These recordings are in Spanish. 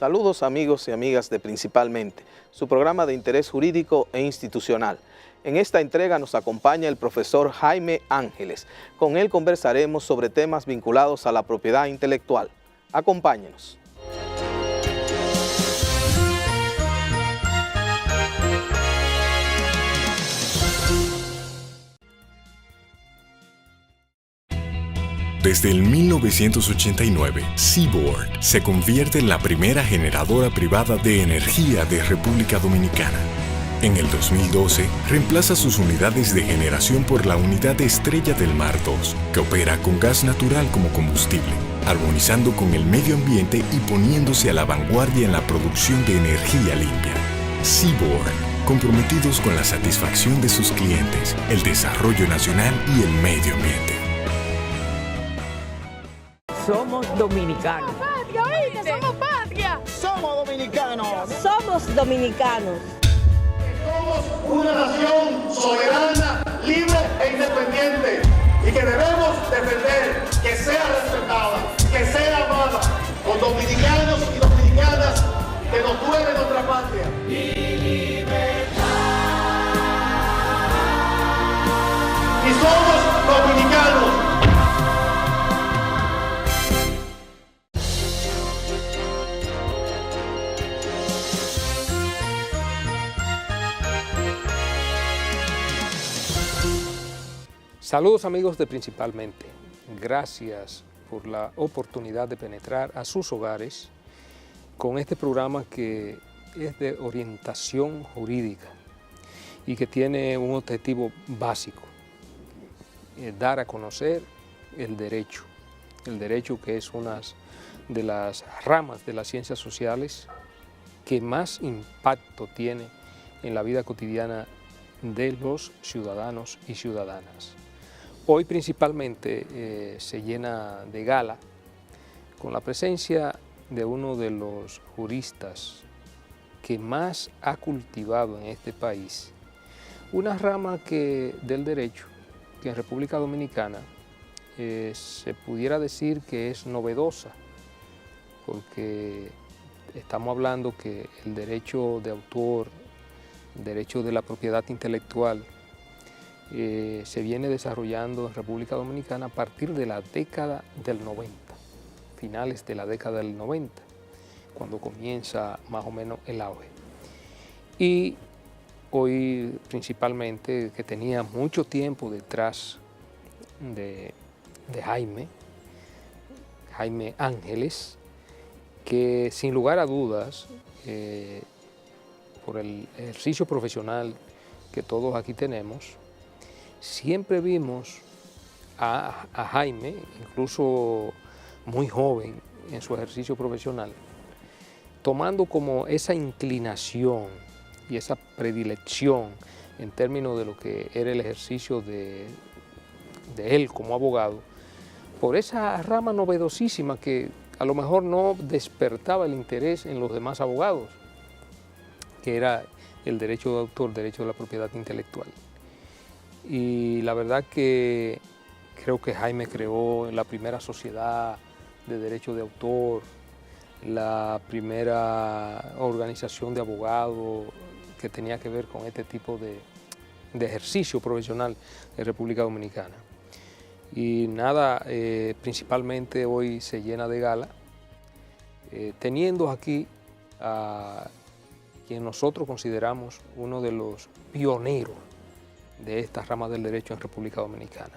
Saludos amigos y amigas de Principalmente, su programa de interés jurídico e institucional. En esta entrega nos acompaña el profesor Jaime Ángeles. Con él conversaremos sobre temas vinculados a la propiedad intelectual. Acompáñenos. Desde el 1989, Seaboard se convierte en la primera generadora privada de energía de República Dominicana. En el 2012, reemplaza sus unidades de generación por la unidad Estrella del Mar 2, que opera con gas natural como combustible, armonizando con el medio ambiente y poniéndose a la vanguardia en la producción de energía limpia. Seaboard, comprometidos con la satisfacción de sus clientes, el desarrollo nacional y el medio ambiente. Somos dominicanos. ¡Somos patria, oíste! ¡Somos patria! ¡Somos dominicanos! Somos dominicanos. Somos una nación soberana, libre e independiente y que debemos defender que sea respetada, que sea amada por dominicanos y dominicanas que nos duele nuestra patria. Mi libertad. Y somos dominicanos. Saludos amigos de Principalmente, gracias por la oportunidad de penetrar a sus hogares con este programa que es de orientación jurídica y que tiene un objetivo básico, dar a conocer el derecho que es una de las ramas de las ciencias sociales que más impacto tiene en la vida cotidiana de los ciudadanos y ciudadanas. Hoy principalmente se llena de gala con la presencia de uno de los juristas que más ha cultivado en este país una rama del derecho que en República Dominicana se pudiera decir que es novedosa, porque estamos hablando que el derecho de autor, el derecho de la propiedad intelectual, se viene desarrollando en República Dominicana a partir de la década del 90, finales de la década del 90, cuando comienza más o menos el auge. Y hoy principalmente, que tenía mucho tiempo detrás de Jaime Ángeles, que sin lugar a dudas, por el ejercicio profesional que todos aquí tenemos, siempre vimos a Jaime, incluso muy joven en su ejercicio profesional, tomando como esa inclinación y esa predilección en términos de lo que era el ejercicio de él como abogado, por esa rama novedosísima que a lo mejor no despertaba el interés en los demás abogados, que era el derecho de autor, el derecho de la propiedad intelectual. Y la verdad que creo que Jaime creó la primera sociedad de derecho de autor, la primera organización de abogados que tenía que ver con este tipo de ejercicio profesional en República Dominicana. Y nada, principalmente hoy se llena de gala, teniendo aquí a quien nosotros consideramos uno de los pioneros de esta rama del derecho en República Dominicana.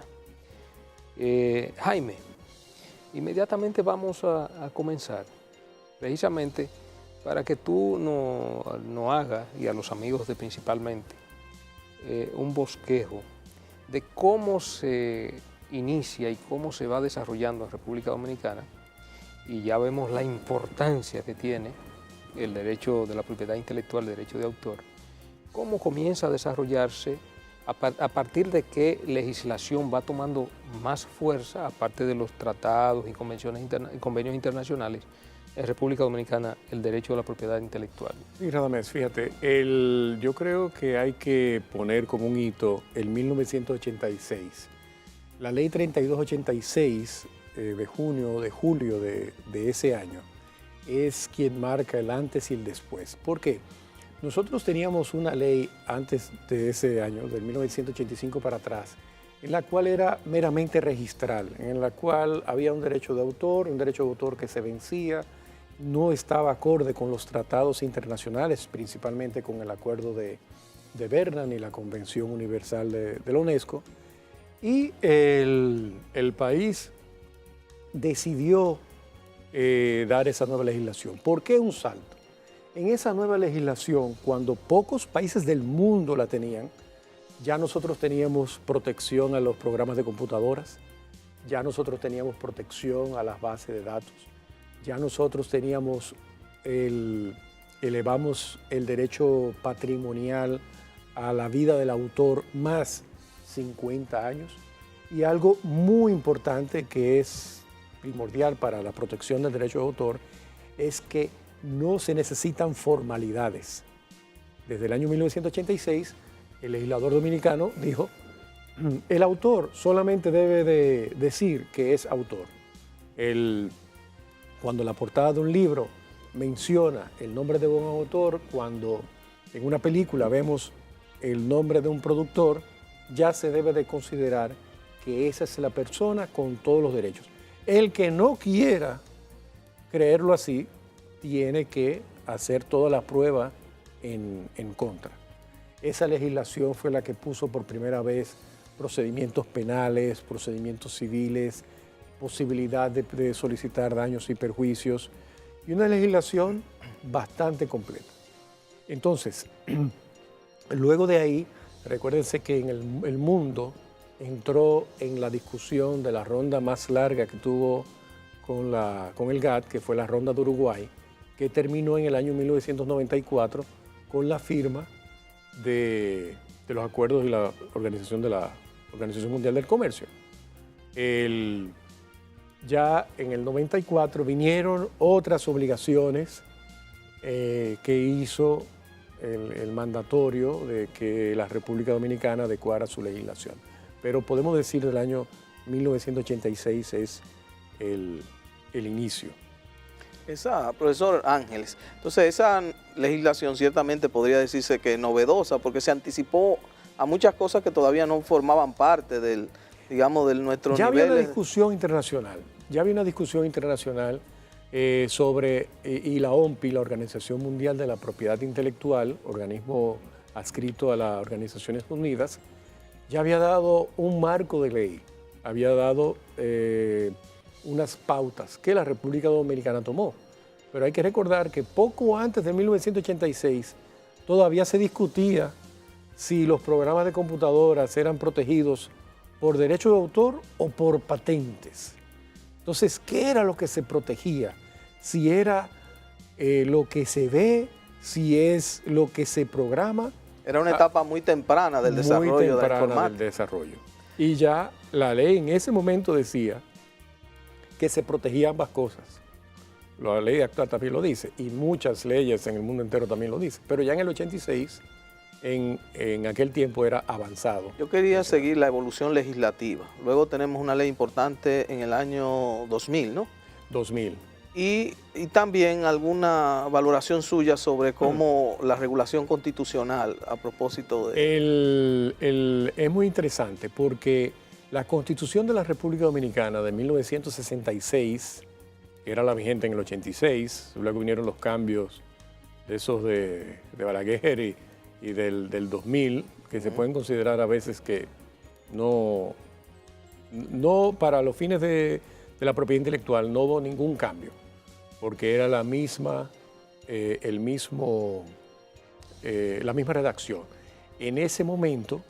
Jaime, inmediatamente vamos a comenzar, precisamente para que tú nos hagas, y a los amigos de Principalmente, un bosquejo de cómo se inicia y cómo se va desarrollando en República Dominicana, y ya vemos la importancia que tiene el derecho de la propiedad intelectual, el derecho de autor, cómo comienza a desarrollarse, a partir de qué legislación va tomando más fuerza, aparte de los tratados y convenios internacionales, en República Dominicana el derecho a la propiedad intelectual. Sí, Radamés, fíjate, yo creo que hay que poner como un hito el 1986. La ley 3286 de julio de ese año es quien marca el antes y el después. ¿Por qué? Nosotros teníamos una ley antes de ese año, del 1985 para atrás, en la cual era meramente registral, en la cual había un derecho de autor que se vencía, no estaba acorde con los tratados internacionales, principalmente con el acuerdo de Berna y la Convención Universal de la UNESCO, y el país decidió dar esa nueva legislación. ¿Por qué un salto? En esa nueva legislación, cuando pocos países del mundo la tenían, ya nosotros teníamos protección a los programas de computadoras, ya nosotros teníamos protección a las bases de datos, ya nosotros teníamos elevamos el derecho patrimonial a la vida del autor más 50 años, y algo muy importante que es primordial para la protección del derecho de autor es que no se necesitan formalidades. Desde el año 1986, el legislador dominicano dijo, el autor solamente debe de decir que es autor. Cuando la portada de un libro menciona el nombre de un autor, cuando en una película vemos el nombre de un productor, ya se debe de considerar que esa es la persona con todos los derechos. El que no quiera creerlo así, tiene que hacer toda la prueba en contra. Esa legislación fue la que puso por primera vez procedimientos penales, procedimientos civiles, posibilidad de solicitar daños y perjuicios, y una legislación bastante completa. Entonces, luego de ahí, recuérdense que en el mundo entró en la discusión de la ronda más larga que tuvo con el GATT, que fue la ronda de Uruguay, que terminó en el año 1994 con la firma de los acuerdos de la Organización Mundial del Comercio. Ya en el 94 vinieron otras obligaciones que hizo el mandatorio de que la República Dominicana adecuara su legislación. Pero podemos decir del año 1986 es el inicio. Profesor Ángeles, entonces esa legislación ciertamente podría decirse que es novedosa porque se anticipó a muchas cosas que todavía no formaban parte del nuestro nivel. Ya había una discusión internacional sobre, y la OMPI, la Organización Mundial de la Propiedad Intelectual, organismo adscrito a las Organizaciones Unidas, ya había dado un marco de ley, había dado unas pautas que la República Dominicana tomó. Pero hay que recordar que poco antes de 1986 todavía se discutía si los programas de computadoras eran protegidos por derecho de autor o por patentes. Entonces, ¿qué era lo que se protegía? Si era lo que se ve, si es lo que se programa. Era una etapa muy temprana del desarrollo de la informática. Y ya la ley en ese momento decía que se protegían ambas cosas. La ley actual también lo dice, y muchas leyes en el mundo entero también lo dicen. Pero ya en el 86, en aquel tiempo era avanzado. Yo quería seguir la evolución legislativa. Luego tenemos una ley importante en el año 2000, ¿no? 2000. Y también alguna valoración suya sobre cómo la regulación constitucional a propósito de... Es muy interesante porque la Constitución de la República Dominicana de 1966, que era la vigente en el 86, luego vinieron los cambios de esos de Balaguer y del 2000, que se pueden considerar a veces que no para los fines de la propiedad intelectual no hubo ningún cambio, porque era la misma redacción. En ese momento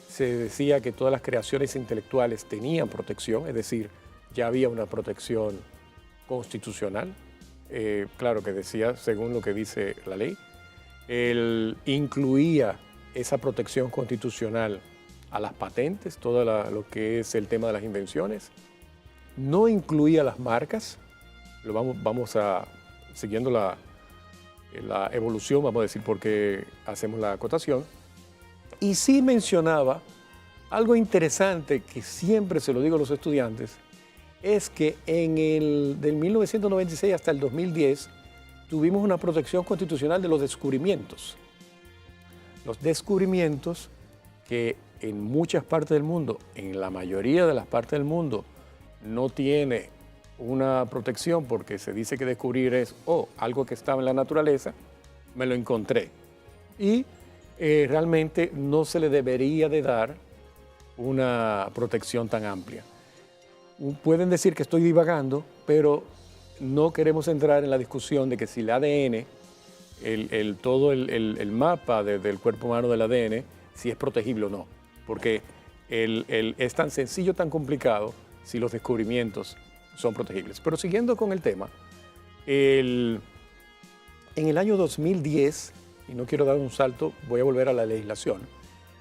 se decía que todas las creaciones intelectuales tenían protección, es decir, ya había una protección constitucional, claro que decía según lo que dice la ley. Incluía esa protección constitucional a las patentes, todo lo que es el tema de las invenciones. No incluía las marcas, vamos siguiendo la evolución, vamos a decir por qué hacemos la acotación. Y sí mencionaba algo interesante que siempre se lo digo a los estudiantes, es que del 1996 hasta el 2010 tuvimos una protección constitucional de los descubrimientos. Los descubrimientos que en muchas partes del mundo, en la mayoría de las partes del mundo, no tiene una protección porque se dice que descubrir es algo que estaba en la naturaleza, me lo encontré. Y realmente no se le debería de dar una protección tan amplia. Pueden decir que estoy divagando, pero no queremos entrar en la discusión de que si el ADN, todo el mapa del cuerpo humano del ADN, si es protegible o no. Porque es tan sencillo, tan complicado, si los descubrimientos son protegibles. Pero siguiendo con el tema, en el año 2010, y no quiero dar un salto, voy a volver a la legislación,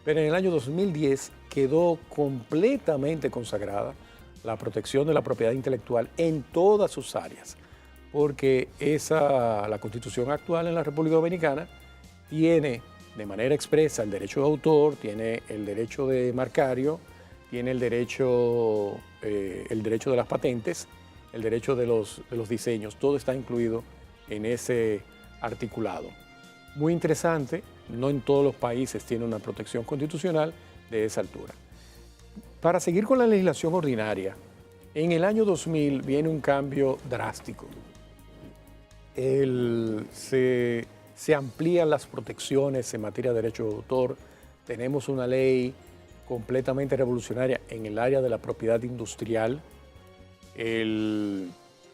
pero en el año 2010 quedó completamente consagrada la protección de la propiedad intelectual en todas sus áreas, porque la Constitución actual en la República Dominicana tiene de manera expresa el derecho de autor, tiene el derecho de marcario, tiene el derecho de las patentes, el derecho de los diseños, todo está incluido en ese articulado. Muy interesante, no en todos los países tiene una protección constitucional de esa altura. Para seguir con la legislación ordinaria, en el año 2000 viene un cambio drástico. Se amplían las protecciones en materia de derecho de autor. Tenemos una ley completamente revolucionaria en el área de la propiedad industrial,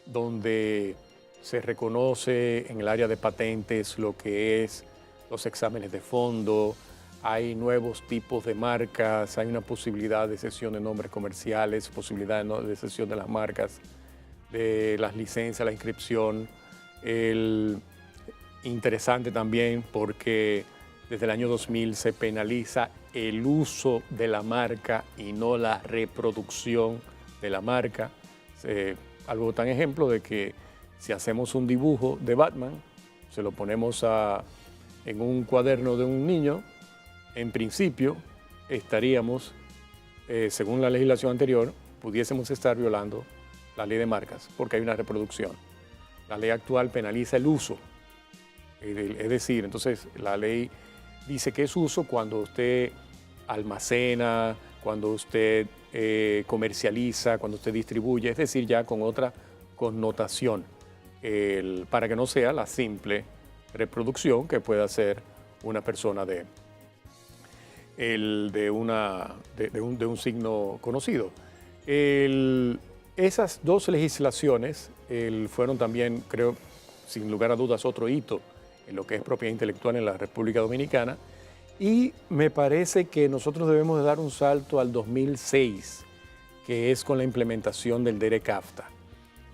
donde se reconoce en el área de patentes lo que es los exámenes de fondo, hay nuevos tipos de marcas, hay una posibilidad de cesión de nombres comerciales, posibilidad de cesión de las marcas, de las licencias, la inscripción. Interesante también porque desde el año 2000 se penaliza el uso de la marca y no la reproducción de la marca. Algo tan ejemplo de que si hacemos un dibujo de Batman, se lo ponemos en un cuaderno de un niño, en principio estaríamos, según la legislación anterior, pudiésemos estar violando la ley de marcas porque hay una reproducción. La ley actual penaliza el uso, es decir, entonces la ley dice que es uso cuando usted almacena, cuando usted comercializa, cuando usted distribuye, es decir, ya con otra connotación, para que no sea la simple reproducción que pueda hacer una persona de un signo conocido. Esas dos legislaciones fueron también, creo, sin lugar a dudas, otro hito en lo que es propiedad intelectual en la República Dominicana, y me parece que nosotros debemos de dar un salto al 2006, que es con la implementación del DERECAFTA.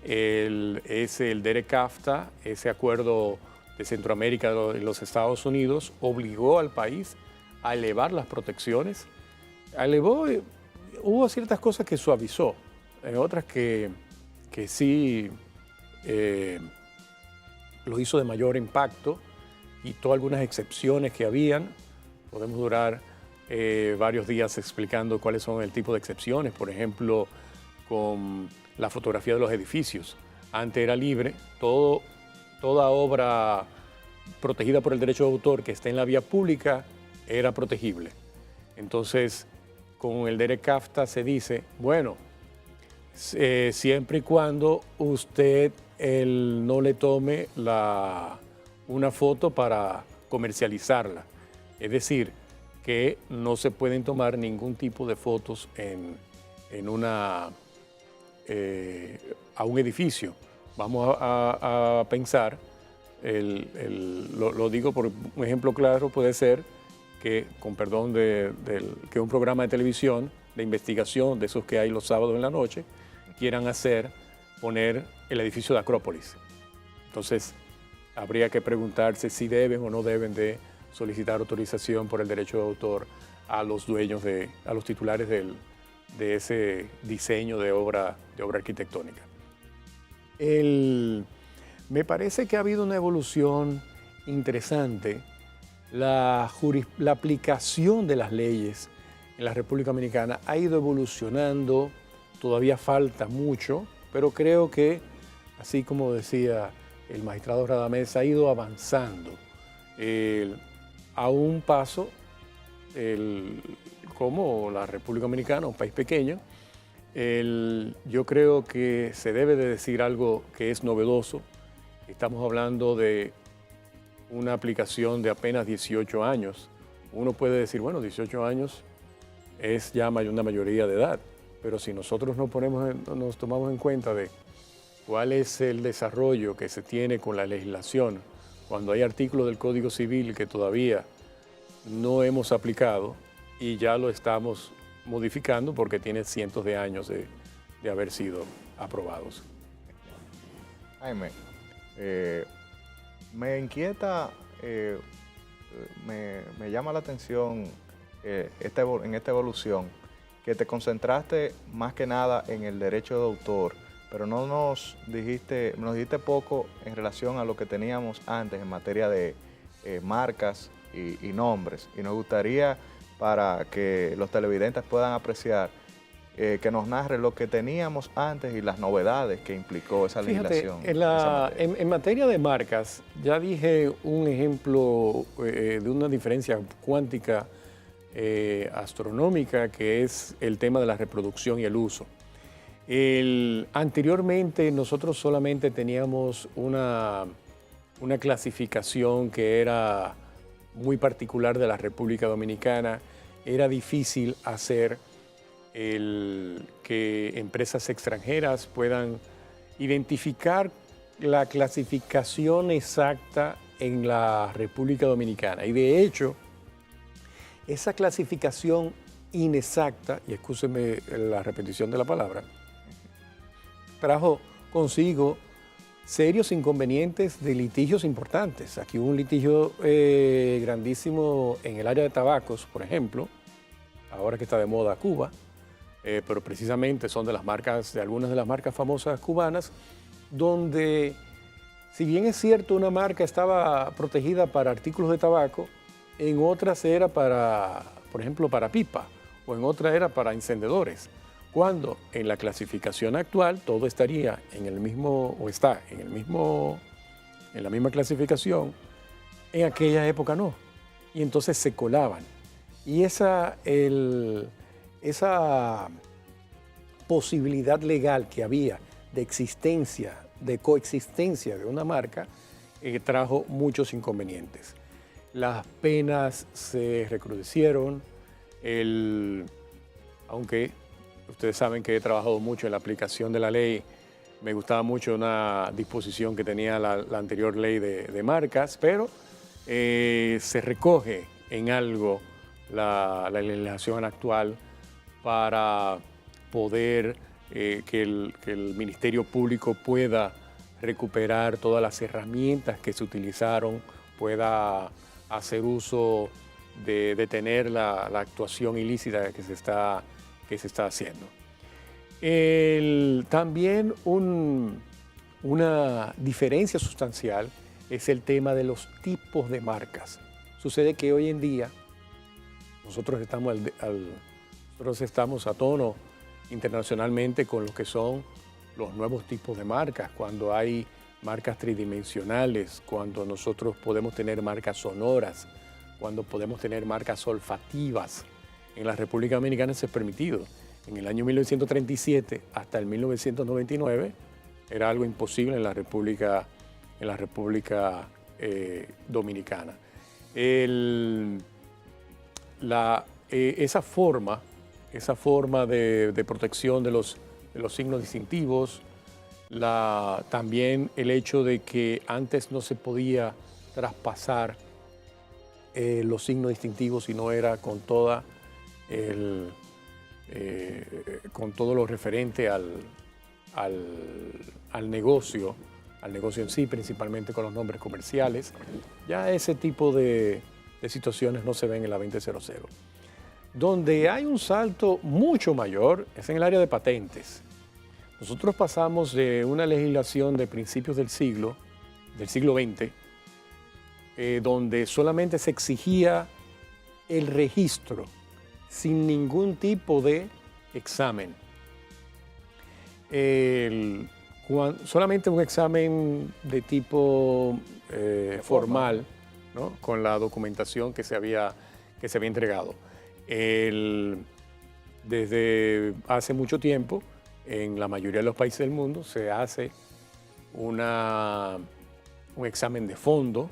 El DERECAFTA, ese acuerdo de Centroamérica y los Estados Unidos, obligó al país a elevar las protecciones. Hubo ciertas cosas que suavizó, otras que sí lo hizo de mayor impacto, quitó algunas excepciones que habían. Podemos durar varios días explicando cuáles son el tipo de excepciones, por ejemplo, con la fotografía de los edificios. Antes era libre, toda obra protegida por el derecho de autor que esté en la vía pública era protegible. Entonces, con el DERECAFTA se dice, bueno, siempre y cuando usted no le tome una foto para comercializarla. Es decir, que no se pueden tomar ningún tipo de fotos a un edificio. Vamos a pensar, lo digo por un ejemplo claro, puede ser que, con perdón, que un programa de televisión de investigación, de esos que hay los sábados en la noche, quieran poner el edificio de Acrópolis. Entonces, habría que preguntarse si deben o no deben de solicitar autorización por el derecho de autor a los dueños, a los titulares de ese diseño de obra arquitectónica. Me parece que ha habido una evolución interesante. La aplicación de las leyes en la República Dominicana ha ido evolucionando todavía falta mucho, pero creo que, así como decía el magistrado Radamés, ha ido avanzando a un paso, como la República Dominicana, un país pequeño. Yo creo que se debe de decir algo que es novedoso. Estamos hablando de una aplicación de apenas 18 años. Uno puede decir, bueno, 18 años es ya una mayoría de edad, pero si nosotros nos tomamos en cuenta de cuál es el desarrollo que se tiene con la legislación, cuando hay artículos del Código Civil que todavía no hemos aplicado y ya lo estamos modificando porque tiene cientos de años de haber sido aprobados. Jaime, me inquieta, me llama la atención en esta evolución que te concentraste más que nada en el derecho de autor, pero nos dijiste poco en relación a lo que teníamos antes en materia de marcas y nombres. Y nos gustaría, para que los televidentes puedan apreciar, que nos narre lo que teníamos antes y las novedades que implicó esa legislación. En materia de marcas, ya dije un ejemplo de una diferencia cuántica astronómica, que es el tema de la reproducción y el uso. Anteriormente nosotros solamente teníamos una clasificación que era muy particular de la República Dominicana. Era difícil hacer que empresas extranjeras puedan identificar la clasificación exacta en la República Dominicana. Y de hecho, esa clasificación inexacta, y excúseme la repetición de la palabra, trajo consigo serios inconvenientes de litigios importantes. Aquí hubo un litigio grandísimo en el área de tabacos, por ejemplo, ahora que está de moda Cuba, pero precisamente son de algunas de las marcas famosas cubanas, donde, si bien es cierto, una marca estaba protegida para artículos de tabaco, en otras era para, por ejemplo, para pipa, o en otra era para encendedores, cuando en la clasificación actual todo estaría en el mismo, o está en la misma clasificación. En aquella época no, y entonces se colaban. Y esa posibilidad legal que había de coexistencia de una marca, trajo muchos inconvenientes. Las penas se recrudecieron, aunque ustedes saben que he trabajado mucho en la aplicación de la ley, me gustaba mucho una disposición que tenía la anterior ley de marcas, pero se recoge en algo la legislación actual para poder que el Ministerio Público pueda recuperar todas las herramientas que se utilizaron, pueda hacer uso de detener la actuación ilícita que se está haciendo. También una diferencia sustancial es el tema de los tipos de marcas. Sucede que hoy en día nosotros estamos a tono internacionalmente con lo que son los nuevos tipos de marcas, cuando hay marcas tridimensionales, cuando nosotros podemos tener marcas sonoras, cuando podemos tener marcas olfativas. En la República Dominicana eso es permitido. En el año 1937 hasta el 1999 era algo imposible en la República Dominicana. Esa forma de protección de los signos distintivos, también el hecho de que antes no se podía traspasar los signos distintivos si no era con todo lo referente al negocio en sí, principalmente con los nombres comerciales. Ya ese tipo de situaciones no se ven en la 2000. Donde hay un salto mucho mayor es en el área de patentes. Nosotros pasamos de una legislación de principios del siglo XX, donde solamente se exigía el registro sin ningún tipo de examen. solamente un examen de tipo formal, ¿no? Con la documentación que se había entregado. Desde hace mucho tiempo, en la mayoría de los países del mundo, se hace un examen de fondo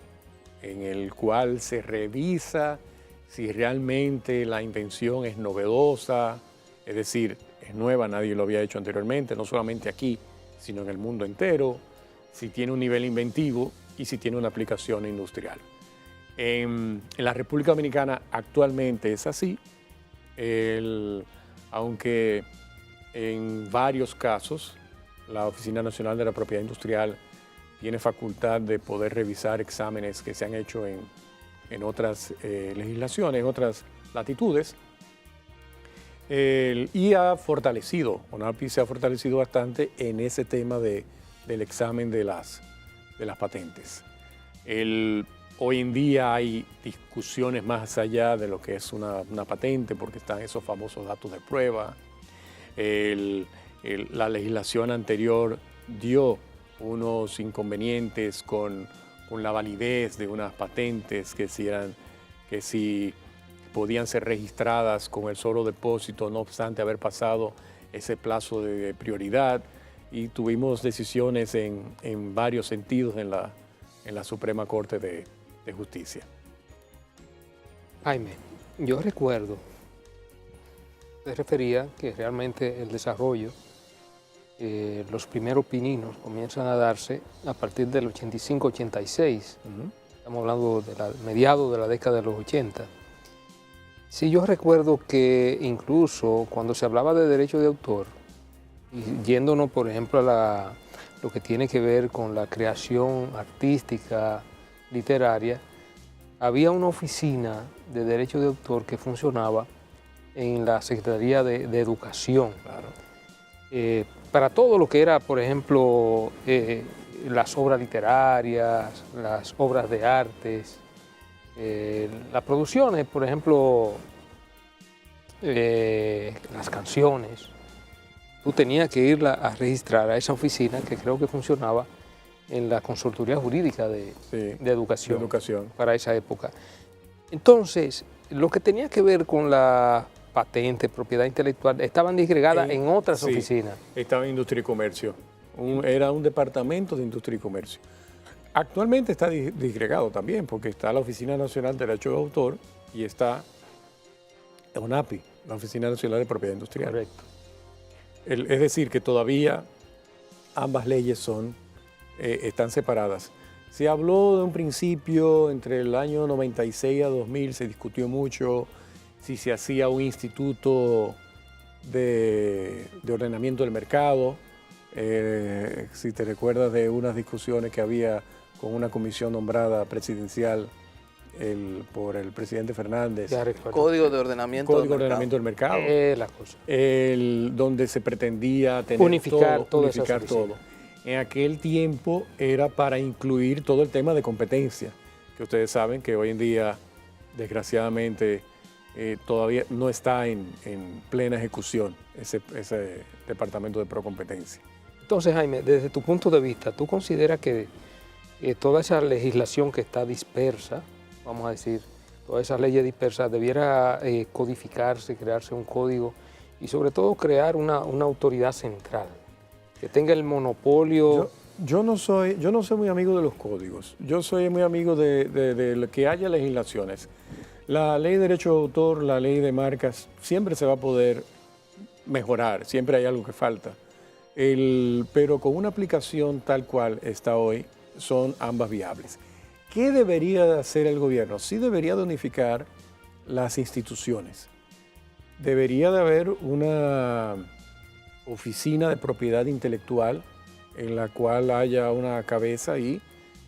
en el cual se revisa si realmente la invención es novedosa, es decir, es nueva, nadie lo había hecho anteriormente, no solamente aquí, sino en el mundo entero, si tiene un nivel inventivo y si tiene una aplicación industrial. En la República Dominicana actualmente es así, aunque en varios casos la Oficina Nacional de la Propiedad Industrial tiene facultad de poder revisar exámenes que se han hecho en otras legislaciones, en otras latitudes, y ha fortalecido, ONAPI se ha fortalecido bastante en ese tema del examen de las patentes. Hoy en día hay discusiones más allá de lo que es una patente, porque están esos famosos datos de prueba. La legislación anterior dio unos inconvenientes con la validez de unas patentes que si podían ser registradas con el solo depósito, no obstante haber pasado ese plazo de prioridad, y tuvimos decisiones en varios sentidos en la Suprema Corte de Justicia. Jaime, yo recuerdo, te refería que realmente el desarrollo, los primeros pininos comienzan a darse a partir del 85-86. Estamos hablando de mediados de la década de los 80. Sí, yo recuerdo que incluso cuando se hablaba de derecho de autor, y yéndonos por ejemplo a lo que tiene que ver con la creación artística, literaria, había una oficina de derecho de autor que funcionaba en la Secretaría de Educación. Claro. Para todo lo que era, por ejemplo, las obras literarias, las obras de artes, las producciones, por ejemplo, las canciones, tú tenías que irla a registrar a esa oficina que creo que funcionaba en la consultoría jurídica de educación para esa época. Entonces, lo que tenía que ver con la patente, propiedad intelectual, estaban disgregadas en otras oficinas. Estaba en Industria y Comercio. Era un departamento de Industria y Comercio. Actualmente está disgregado también, porque está la Oficina Nacional de Derecho de Autor y está ONAPI, la Oficina Nacional de Propiedad Industrial. Correcto. Es decir, que todavía ambas leyes están separadas. Se habló de un principio, entre el año 96 a 2000, se discutió mucho si se hacía un instituto de ordenamiento del mercado. Si te recuerdas de unas discusiones que había con una comisión nombrada presidencial por el presidente Fernández. Código de Ordenamiento del Mercado. La cosa. Donde se pretendía tener unificar todo. En aquel tiempo era para incluir todo el tema de competencia, que ustedes saben que hoy en día, desgraciadamente, todavía no está en plena ejecución ese departamento de procompetencia. Entonces, Jaime, desde tu punto de vista, ¿tú consideras que toda esa legislación que está dispersa, vamos a decir, todas esas leyes dispersas, debiera codificarse, crearse un código y sobre todo crear una autoridad central que tenga el monopolio? Yo no soy muy amigo de los códigos, yo soy muy amigo de que haya legislaciones. La ley de derecho de autor, la ley de marcas, siempre se va a poder mejorar, siempre hay algo que falta. Pero con una aplicación tal cual está hoy, son ambas viables. ¿Qué debería hacer el gobierno? Sí debería de unificar las instituciones. Debería de haber una oficina de propiedad intelectual en la cual haya una cabeza y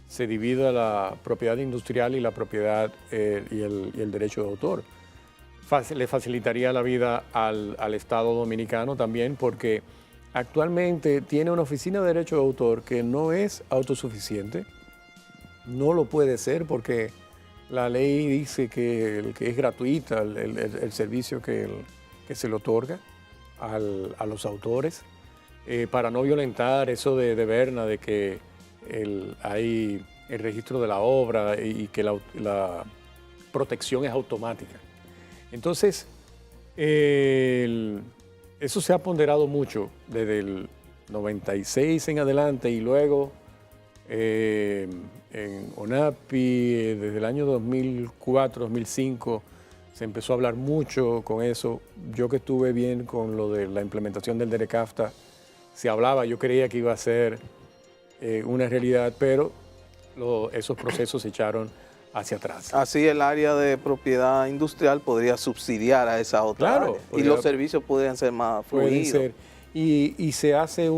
se divida la propiedad industrial y la propiedad y el derecho de autor. Le facilitaría la vida al Estado dominicano también, porque actualmente tiene una oficina de derecho de autor que no es autosuficiente, no lo puede ser porque la ley dice que es gratuita el servicio que se le otorga a los autores. para no violentar eso de Berna, de que hay el registro de la obra y que la protección es automática. Entonces, eso se ha ponderado mucho desde el 96 en adelante y luego en ONAPI, desde el año 2004, 2005, se empezó a hablar mucho con eso. Yo que estuve bien con lo de la implementación del DERECAFTA, se hablaba, yo creía que iba a ser una realidad, pero esos procesos se echaron hacia atrás. Así el área de propiedad industrial podría subsidiar a esa otra área. Y los servicios podrían ser más fluidos. Y se hace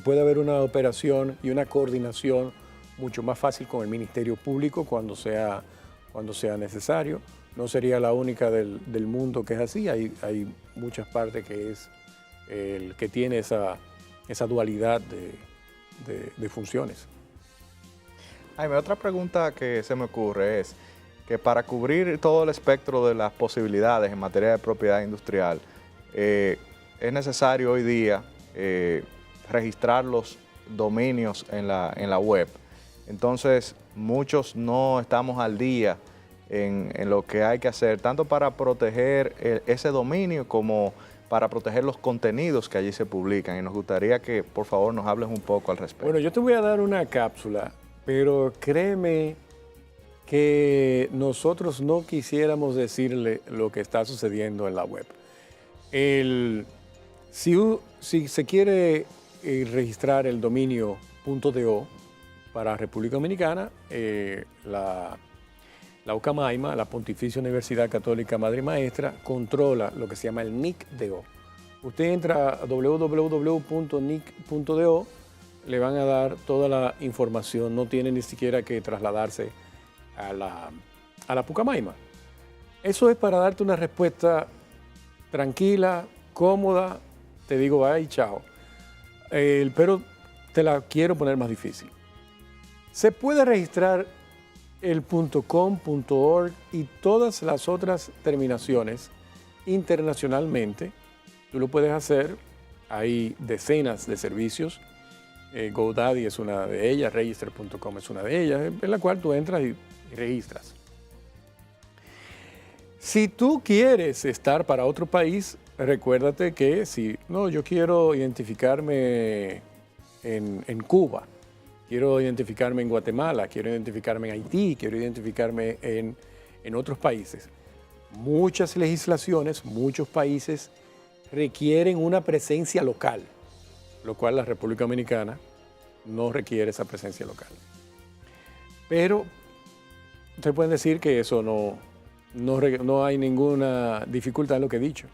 puede haber una operación y una coordinación mucho más fácil con el Ministerio Público cuando sea necesario. No sería la única del mundo que es así. Hay muchas partes que es el que tiene esa dualidad de funciones. Jaime, otra pregunta que se me ocurre es que para cubrir todo el espectro de las posibilidades en materia de propiedad industrial, es necesario hoy día registrar los dominios en la web. Entonces, muchos no estamos al día en lo que hay que hacer, tanto para proteger ese dominio como para proteger los contenidos que allí se publican. Y nos gustaría que, por favor, nos hables un poco al respecto. Bueno, yo te voy a dar una cápsula, pero créeme que nosotros no quisiéramos decirle lo que está sucediendo en la web. Si se quiere registrar el dominio .do para República Dominicana, la UCAMAIMA, la Pontificia Universidad Católica Madre y Maestra, controla lo que se llama el NIC.do. Usted entra a www.nic.do, le van a dar toda la información, no tiene ni siquiera que trasladarse a la Pucamaima. Eso es para darte una respuesta tranquila, cómoda, te digo ay, chao. Pero te la quiero poner más difícil. Se puede registrar el .com, .org y todas las otras terminaciones internacionalmente. Tú lo puedes hacer, hay decenas de servicios. GoDaddy es una de ellas, Register.com es una de ellas, en la cual tú entras y registras. Si tú quieres estar para otro país, recuérdate que yo quiero identificarme en Cuba, quiero identificarme en Guatemala, quiero identificarme en Haití, quiero identificarme en otros países. Muchas legislaciones, muchos países requieren una presencia local, lo cual la República Dominicana no requiere esa presencia local. Pero ustedes pueden decir que eso no hay ninguna dificultad en lo que he dicho.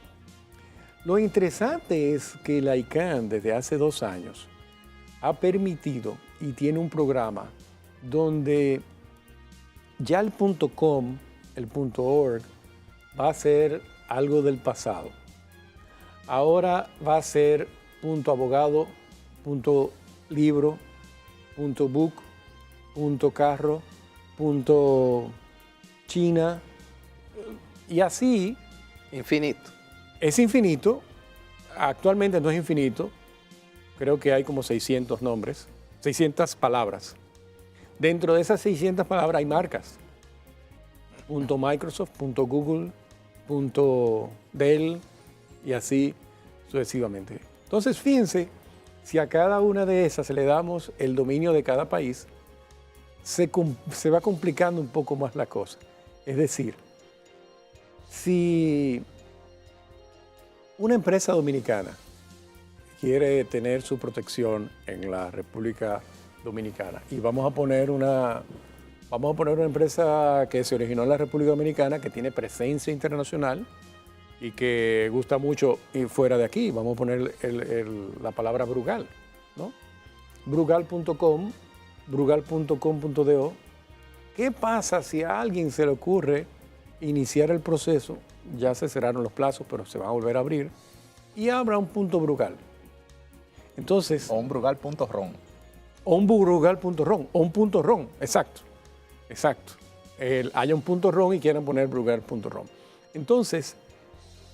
Lo interesante es que la ICANN desde hace 2 años ha permitido y tiene un programa donde ya el .com, el .org, va a ser algo del pasado. Ahora va a ser .abogado, .libro, .book, .carro, .china y así. Infinito. Es infinito. Actualmente no es infinito. Creo que hay como 600 nombres, 600 palabras. Dentro de esas 600 palabras hay marcas. .microsoft, .google, .dell y así sucesivamente. Entonces, fíjense, si a cada una de esas le damos el dominio de cada país, se va complicando un poco más la cosa. Es decir, si una empresa dominicana quiere tener su protección en la República Dominicana y vamos a poner una empresa que se originó en la República Dominicana, que tiene presencia internacional y que gusta mucho ir fuera de aquí, vamos a poner la palabra Brugal, ¿no? Brugal.com, brugal.com.do. ¿Qué pasa si a alguien se le ocurre iniciar el proceso? Ya se cerraron los plazos, pero se van a volver a abrir y abra un .brugal. Entonces, o un brugal.rom. O un brugal.rom, o un .rom, exacto. Haya un .rom y quieran poner brugal.rom. Entonces,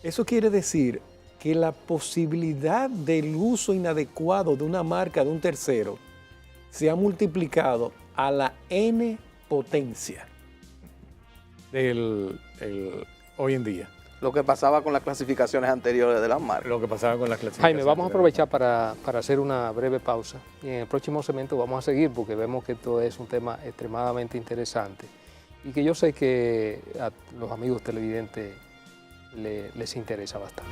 eso quiere decir que la posibilidad del uso inadecuado de una marca de un tercero se ha multiplicado a la n potencia hoy en día. Lo que pasaba con las clasificaciones anteriores de las marcas. Lo que pasaba con las clasificaciones. Jaime, vamos a aprovechar para hacer una breve pausa y en el próximo segmento vamos a seguir porque vemos que esto es un tema extremadamente interesante y que yo sé que a los amigos televidentes les interesa bastante.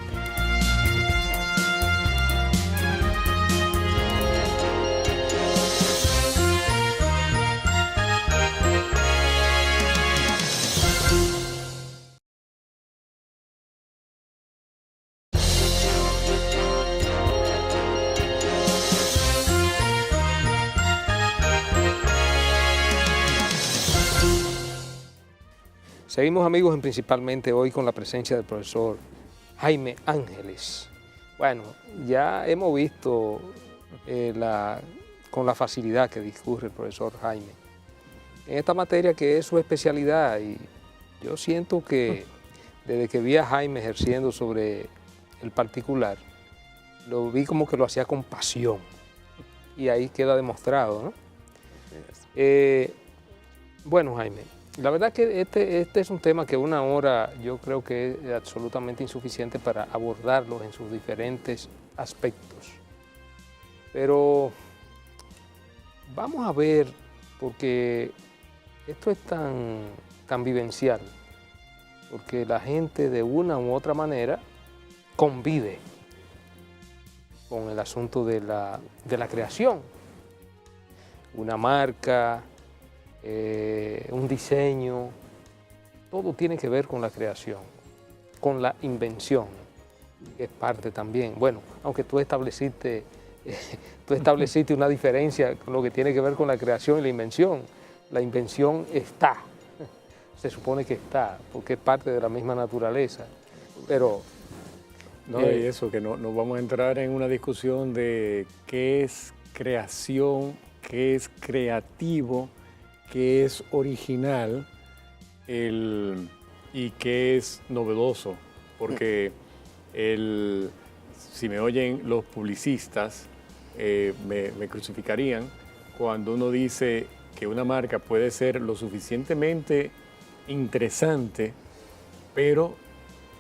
Seguimos, amigos, principalmente hoy con la presencia del profesor Jaime Ángeles. Bueno, ya hemos visto con la facilidad que discurre el profesor Jaime en esta materia que es su especialidad, y yo siento que desde que vi a Jaime ejerciendo sobre el particular, lo vi como que lo hacía con pasión y ahí queda demostrado, ¿no? Bueno, Jaime, la verdad que este es un tema que una hora yo creo que es absolutamente insuficiente para abordarlo en sus diferentes aspectos. Pero vamos a ver, porque esto es tan vivencial, porque la gente de una u otra manera convive con el asunto de la creación. Una marca, un diseño, todo tiene que ver con la creación, con la invención, que es parte también. Bueno, aunque tú estableciste una diferencia con lo que tiene que ver con la creación y la invención. La invención está, se supone que está, porque es parte de la misma naturaleza, pero... No, y eso, que no vamos a entrar en una discusión de qué es creación, qué es creativo, qué es original y qué es novedoso, porque si me oyen los publicistas, me crucificarían cuando uno dice que una marca puede ser lo suficientemente interesante, pero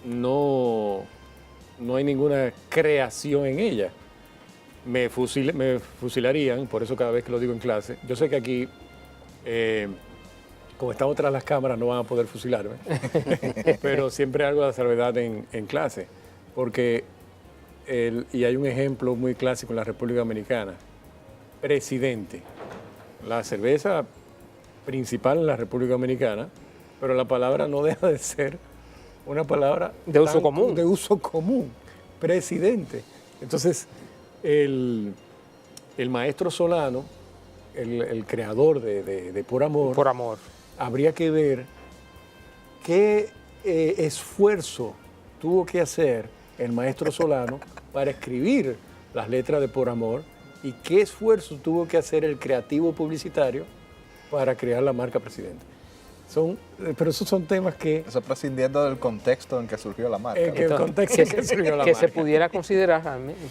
no hay ninguna creación en ella. Me fusilarían, por eso cada vez que lo digo en clase. Yo sé que aquí, como estamos tras las cámaras, no van a poder fusilarme, pero siempre hago la salvedad en clase, porque, y hay un ejemplo muy clásico en la República Dominicana, presidente. La cerveza principal en la República Dominicana, pero la palabra no deja de ser una palabra de uso común. De uso común, presidente. Entonces, el maestro Solano, el creador de Por Amor, habría que ver qué esfuerzo tuvo que hacer el maestro Solano para escribir las letras de Por Amor y qué esfuerzo tuvo que hacer el creativo publicitario para crear la marca Presidente. Pero esos son temas que... Eso prescindiendo del contexto en que surgió la marca. El contexto en que surgió la que marca. se pudiera considerar,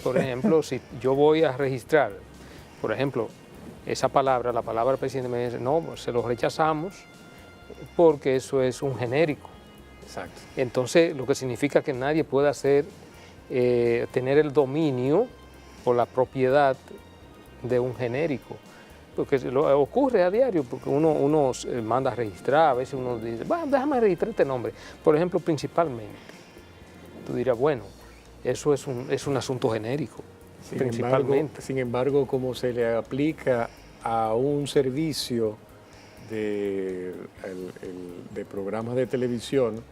por ejemplo, si yo voy a registrar, por ejemplo, esa palabra, la palabra presidente, me dice, no, se lo rechazamos porque eso es un genérico. Exacto. Entonces, lo que significa que nadie puede tener el dominio por la propiedad de un genérico. Porque ocurre a diario, porque uno manda a registrar, a veces uno dice, bueno, déjame registrar este nombre. Por ejemplo, principalmente, tú dirás, bueno, eso es un asunto genérico, principalmente. Sin embargo, como se le aplica a un servicio de programas de televisión,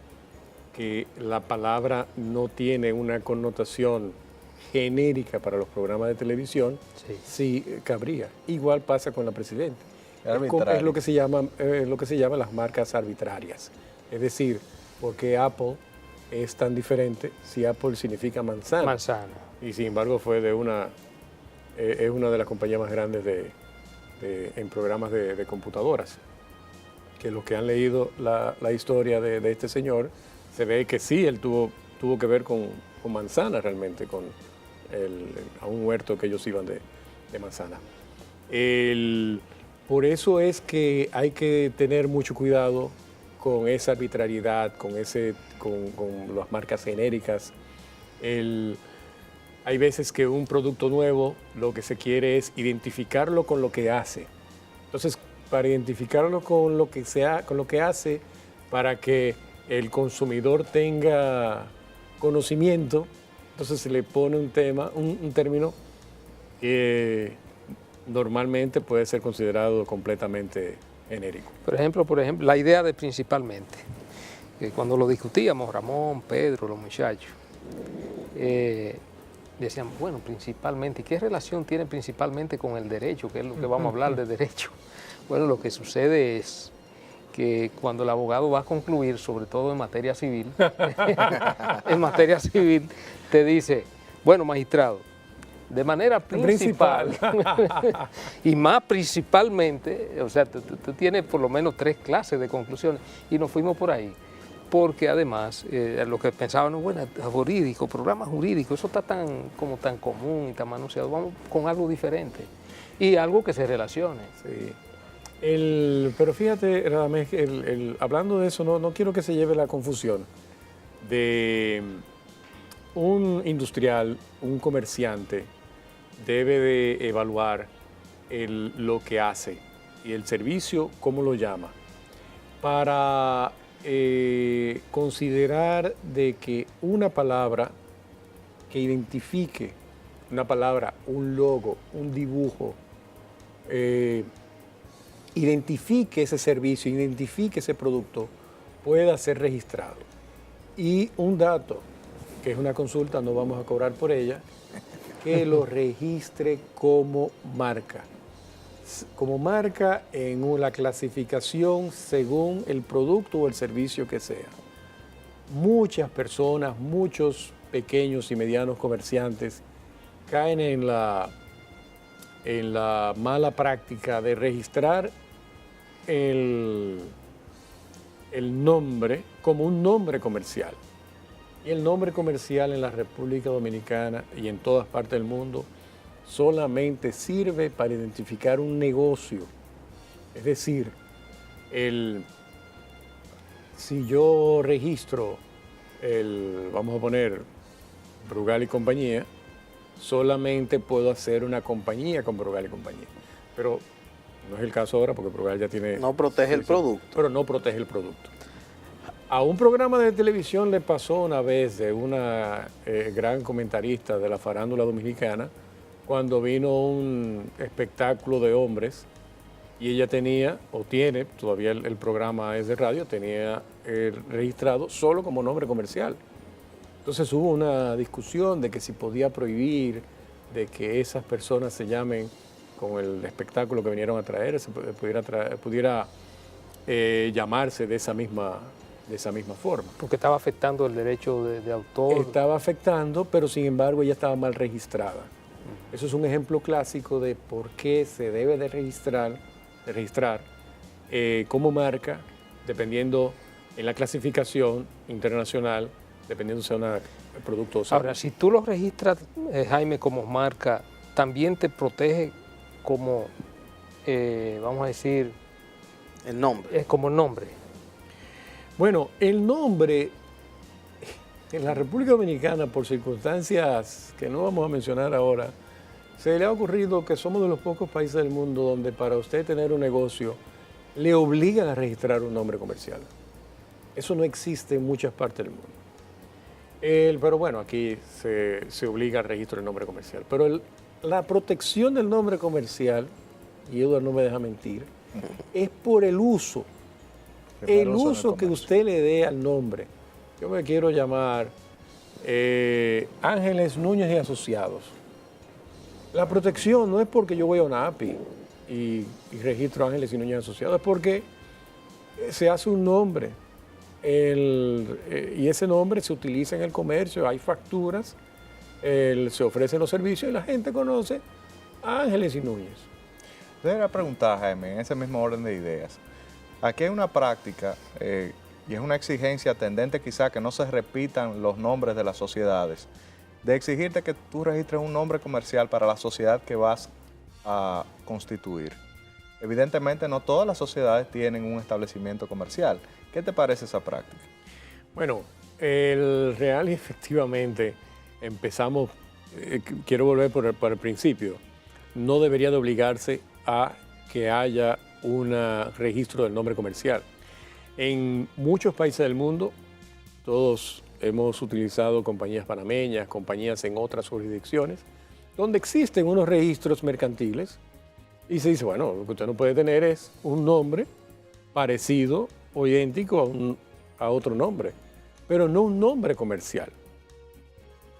que la palabra no tiene una connotación genérica para los programas de televisión, sí cabría. Igual pasa con la Presidenta. Es lo que se llama las marcas arbitrarias. Es decir, porque Apple es tan diferente si Apple significa manzana. Manzana. Y sin embargo es una de las compañías más grandes en programas de computadoras. Que los que han leído la historia de este señor, se ve que sí, él tuvo que ver con manzana realmente, a un huerto que ellos iban de manzana. Por eso es que hay que tener mucho cuidado con esa arbitrariedad, con las marcas genéricas. Hay veces que un producto nuevo lo que se quiere es identificarlo con lo que hace. Entonces, para identificarlo con lo que hace, para que el consumidor tenga conocimiento, entonces se le pone un término que normalmente puede ser considerado completamente genérico. Por ejemplo, la idea de principalmente, cuando lo discutíamos, Ramón, Pedro, los muchachos, decían, bueno, principalmente, ¿y qué relación tiene principalmente con el derecho? ¿Qué es lo que vamos a hablar de derecho? Bueno, lo que sucede es que cuando el abogado va a concluir, sobre todo en materia civil, te dice, bueno, magistrado, de manera principal. Y más principalmente, o sea, tú tienes por lo menos 3 clases de conclusiones y nos fuimos por ahí. Porque además, lo que pensábamos, bueno, jurídico, programa jurídico, eso está tan común y tan manoseado, vamos con algo diferente y algo que se relacione. Sí. Pero fíjate, Radamés, hablando de eso, no quiero que se lleve la confusión de un industrial, un comerciante, debe de evaluar lo que hace y el servicio, cómo lo llama, para considerar de que una palabra que identifique, una palabra, un logo, un dibujo, identifique ese servicio, identifique ese producto, pueda ser registrado. Y un dato, que es una consulta, no vamos a cobrar por ella, que lo registre como marca. Como marca en la clasificación según el producto o el servicio que sea. Muchas personas, muchos pequeños y medianos comerciantes caen en la mala práctica de registrar el nombre como un nombre comercial. Y el nombre comercial en la República Dominicana y en todas partes del mundo solamente sirve para identificar un negocio. Es decir, si yo registro vamos a poner Brugal y compañía, solamente puedo hacer una compañía con Brugal y compañía. Pero no es el caso ahora porque Brugal ya tiene... No protege el producto. Pero no protege el producto. A un programa de televisión le pasó una vez de una gran comentarista de la farándula dominicana, cuando vino un espectáculo de hombres y ella tenía, o tiene, todavía el programa es de radio, tenía registrado solo como nombre comercial. Entonces hubo una discusión de que si podía prohibir de que esas personas se llamen con el espectáculo que vinieron a traer, pudiera llamarse de esa misma forma. Porque estaba afectando el derecho de autor. Estaba afectando, pero sin embargo ella estaba mal registrada. Eso es un ejemplo clásico de por qué se debe de registrar como marca, dependiendo en la clasificación internacional, dependiendo si es un producto o servicio. Ahora, si tú lo registras, Jaime, como marca, también te protege como, vamos a decir... El nombre. Como nombre. Bueno, el nombre en la República Dominicana, por circunstancias que no vamos a mencionar ahora, se le ha ocurrido que somos de los pocos países del mundo donde para usted tener un negocio le obligan a registrar un nombre comercial. Eso no existe en muchas partes del mundo. Pero bueno, aquí se obliga al registro del nombre comercial. Pero la protección del nombre comercial, y Eduardo no me deja mentir, es por el uso. El uso que usted le dé al nombre. Yo me quiero llamar Ángeles Núñez y Asociados. La protección no es porque yo voy a una API y registro Ángeles y Núñez y Asociados, es porque se hace un nombre. Y ese nombre se utiliza en el comercio, hay facturas, se ofrecen los servicios y la gente conoce a Ángeles y Núñez. Te voy a preguntar, Jaime, en ese mismo orden de ideas. Aquí hay una práctica y es una exigencia tendente quizá a que no se repitan los nombres de las sociedades, de exigirte que tú registres un nombre comercial para la sociedad que vas a constituir. Evidentemente no todas las sociedades tienen un establecimiento comercial. ¿Qué te parece esa práctica? Bueno, el real efectivamente empezamos, quiero volver por el principio, no debería de obligarse a que haya un registro del nombre comercial. En muchos países del mundo, todos hemos utilizado compañías panameñas, compañías en otras jurisdicciones, donde existen unos registros mercantiles y se dice, bueno, lo que usted no puede tener es un nombre parecido o idéntico a otro nombre, pero no un nombre comercial.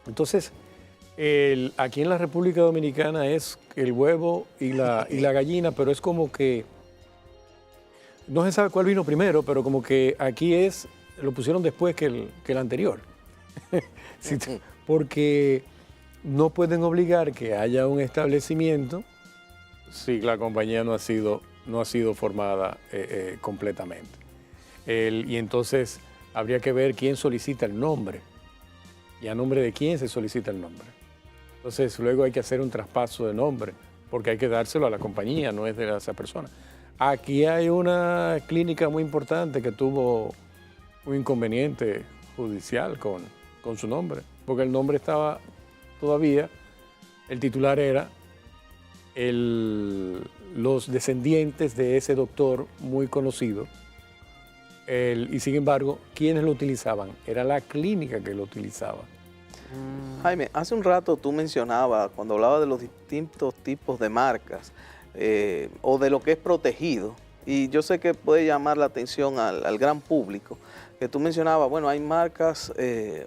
Entonces, aquí en la República Dominicana es el huevo y la gallina, pero es como que, no se sabe cuál vino primero, pero como que aquí lo pusieron después que el anterior. Sí, porque no pueden obligar que haya un establecimiento si la compañía no ha sido formada completamente. Y entonces habría que ver quién solicita el nombre y a nombre de quién se solicita el nombre. Entonces luego hay que hacer un traspaso de nombre porque hay que dárselo a la compañía, no es de esa persona. Aquí hay una clínica muy importante que tuvo un inconveniente judicial con su nombre, porque el nombre estaba todavía, el titular era los descendientes de ese doctor muy conocido, y sin embargo, ¿quiénes lo utilizaban? Era la clínica que lo utilizaba. Jaime, hace un rato tú mencionabas, cuando hablabas de los distintos tipos de marcas, o de lo que es protegido, y yo sé que puede llamar la atención al gran público, que tú mencionabas, bueno, hay marcas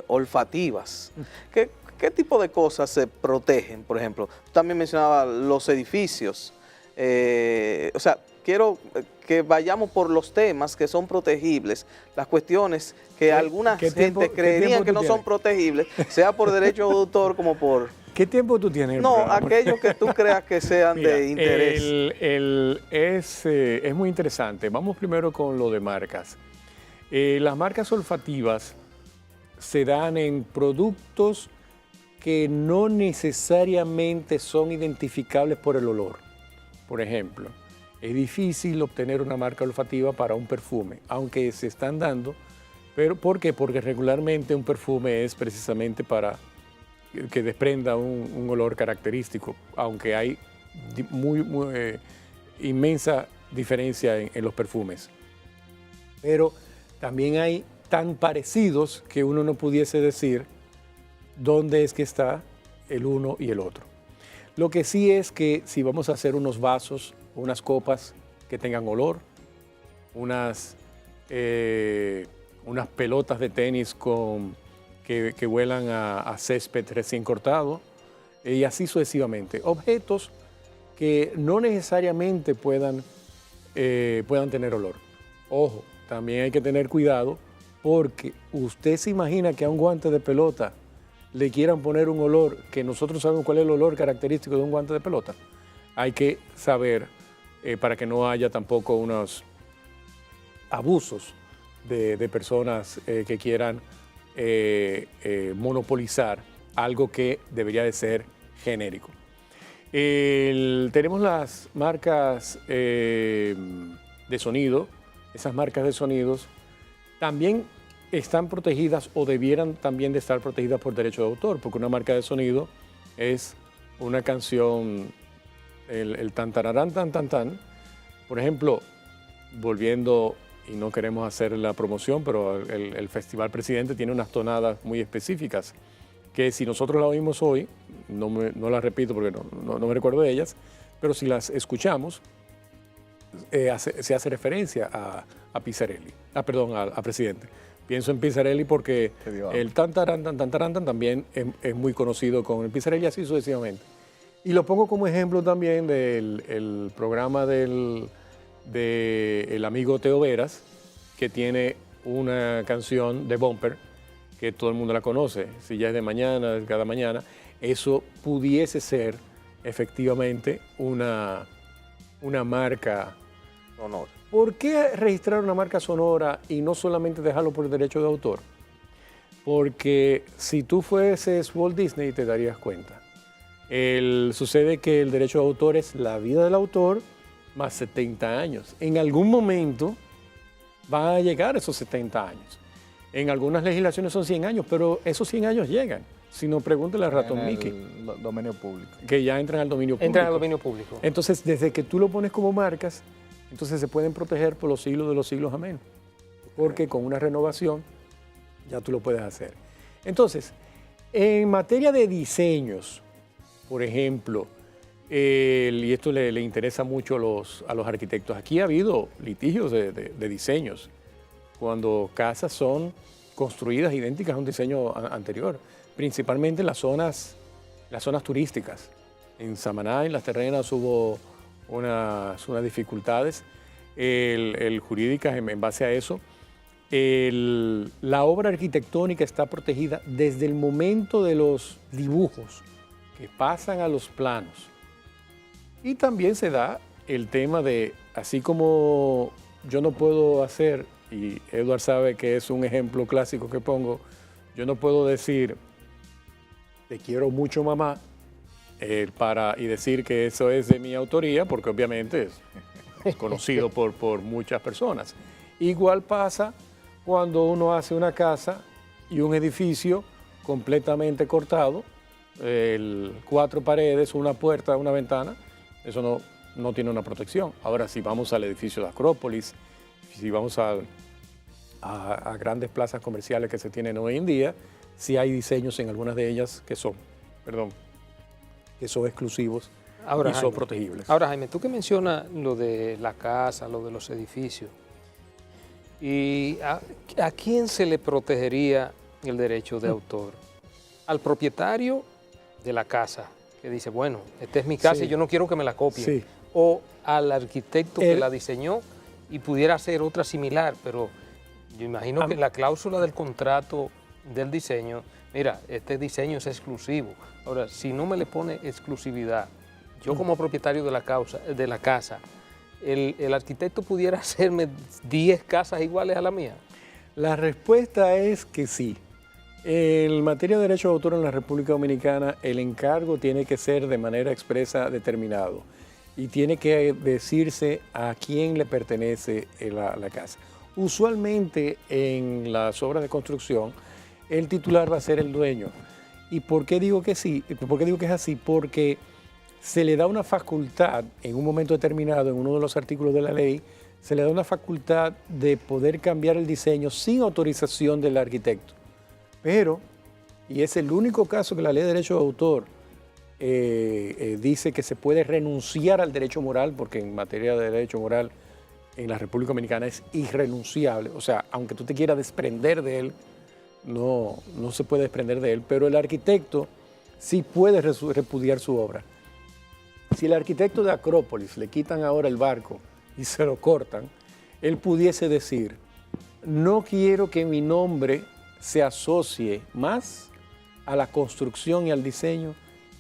olfativas. ¿Qué tipo de cosas se protegen, por ejemplo? Tú también mencionabas los edificios. O sea, quiero que vayamos por los temas que son protegibles, las cuestiones que alguna gente creerían que no son protegibles, sea por derecho de autor como por... ¿Qué tiempo tú tienes? No, aquellos que tú creas que sean de interés. Es muy interesante. Vamos primero con lo de marcas. Las marcas olfativas se dan en productos que no necesariamente son identificables por el olor. Por ejemplo, es difícil obtener una marca olfativa para un perfume, aunque se están dando. Pero ¿por qué? Porque regularmente un perfume es precisamente para que desprenda un olor característico, aunque hay inmensa diferencia en los perfumes. Pero también hay tan parecidos que uno no pudiese decir dónde es que está el uno y el otro. Lo que sí es que si vamos a hacer unos vasos, unas copas que tengan olor, unas pelotas de tenis que huelan a césped recién cortado, y así sucesivamente. Objetos que no necesariamente puedan tener olor. Ojo, también hay que tener cuidado porque usted se imagina que a un guante de pelota le quieran poner un olor que nosotros sabemos cuál es el olor característico de un guante de pelota. Hay que saber para que no haya tampoco unos abusos de personas que quieran monopolizar algo que debería de ser genérico. Tenemos las marcas de sonido. Esas marcas de sonidos también están protegidas o debieran también de estar protegidas por derecho de autor, porque una marca de sonido es una canción, el tan tararán, tan tan tan. Por ejemplo, volviendo, y no queremos hacer la promoción, pero el Festival Presidente tiene unas tonadas muy específicas, que si nosotros la oímos hoy, no las repito porque no me recuerdo de ellas, pero si las escuchamos, se hace referencia a Pizzarelli, a Presidente. Pienso en Pizzarelli porque el tan tarán, tan tarán, también es muy conocido con el Pizzarelli, así sucesivamente. Y lo pongo como ejemplo también del programa del amigo Teo Veras, que tiene una canción de bumper que todo el mundo la conoce. Si ya es de mañana, es cada mañana, eso pudiese ser efectivamente una marca ¿Por qué registrar una marca sonora y no solamente dejarlo por derecho de autor? Porque si tú fueses Walt Disney te darías cuenta. Sucede que el derecho de autor es la vida del autor más 70 años. En algún momento van a llegar esos 70 años. En algunas legislaciones son 100 años, pero esos 100 años llegan. Si no, pregúntale a Ratón Mickey. El dominio público. Que ya entran al dominio público. Entran al dominio público. Entonces, desde que tú lo pones como marcas, entonces se pueden proteger por los siglos de los siglos, amén. Porque con una renovación ya tú lo puedes hacer. Entonces, en materia de diseños, por ejemplo, y esto le interesa mucho a los arquitectos, aquí ha habido litigios de diseños, cuando casas son construidas idénticas a un diseño anterior, principalmente en las zonas turísticas. En Samaná, en Las Terrenas, hubo unas dificultades jurídicas en base a eso. La obra arquitectónica está protegida desde el momento de los dibujos que pasan a los planos. Y también se da el tema de, así como yo no puedo hacer, y Edward sabe que es un ejemplo clásico que pongo, yo no puedo decir, te quiero mucho mamá, y decir que eso es de mi autoría, porque obviamente es conocido por muchas personas. Igual pasa cuando uno hace una casa y un edificio completamente cortado, 4 paredes, una puerta, una ventana, eso no tiene una protección. Ahora, si vamos al edificio de Acrópolis, si vamos a grandes plazas comerciales que se tienen hoy en día, sí hay diseños en algunas de ellas que son exclusivos y son protegibles. Ahora, Jaime, tú que mencionas lo de la casa, lo de los edificios, ¿y a quién se le protegería el derecho de autor? ¿Al propietario de la casa, que dice, bueno, esta es mi casa y yo no quiero que me la copien? Sí. ¿O al arquitecto que la diseñó y pudiera hacer otra similar? Pero yo imagino que la cláusula del contrato del diseño, mira, este diseño es exclusivo. Ahora, si no me le pone exclusividad, yo como propietario de la casa, ¿el arquitecto pudiera hacerme 10 casas iguales a la mía? La respuesta es que sí. En materia de derecho de autor en la República Dominicana, el encargo tiene que ser de manera expresa determinado y tiene que decirse a quién le pertenece la casa. Usualmente en las obras de construcción, el titular va a ser el dueño. ¿Y por qué digo que sí? ¿Por qué digo que es así? Porque se le da una facultad en un momento determinado, en uno de los artículos de la ley, se le da una facultad de poder cambiar el diseño sin autorización del arquitecto. Pero, y es el único caso que la ley de derecho de autor dice que se puede renunciar al derecho moral, porque en materia de derecho moral en la República Dominicana es irrenunciable. O sea, aunque tú te quieras desprender de él, no se puede desprender de él, pero el arquitecto sí puede repudiar su obra. Si el arquitecto de Acrópolis le quitan ahora el barco y se lo cortan, él pudiese decir, no quiero que mi nombre se asocie más a la construcción y al diseño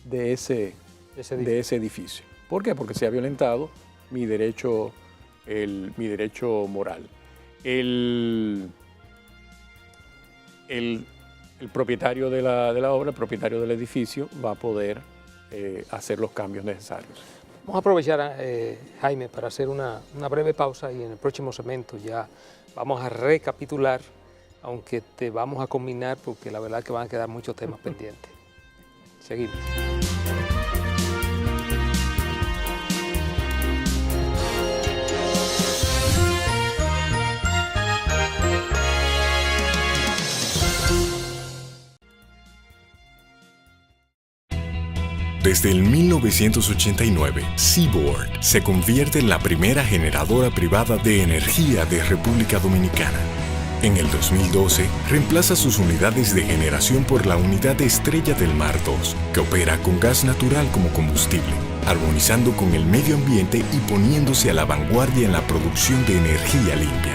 de ese edificio. ¿Por qué? Porque se ha violentado mi derecho moral. El propietario de la obra, el propietario del edificio, va a poder hacer los cambios necesarios. Vamos a aprovechar, Jaime, para hacer una breve pausa y en el próximo segmento ya vamos a recapitular, aunque te vamos a combinar porque la verdad es que van a quedar muchos temas pendientes. Seguimos. Desde el 1989, Seaboard se convierte en la primera generadora privada de energía de República Dominicana. En el 2012, reemplaza sus unidades de generación por la unidad Estrella del Mar 2, que opera con gas natural como combustible, armonizando con el medio ambiente y poniéndose a la vanguardia en la producción de energía limpia.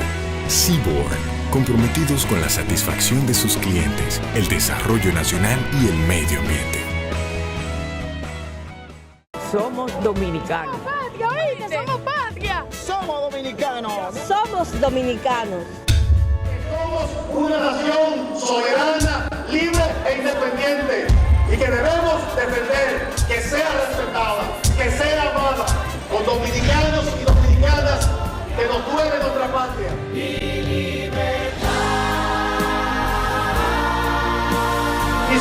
Seaboard, comprometidos con la satisfacción de sus clientes, el desarrollo nacional y el medio ambiente. Somos dominicanos. ¡Patria, oíste! ¡Somos patria! Somos Somos dominicanos. Somos dominicanos. Somos una nación soberana, libre e independiente y que debemos defender que sea respetada, que sea amada por dominicanos y dominicanas que nos duele nuestra patria. Y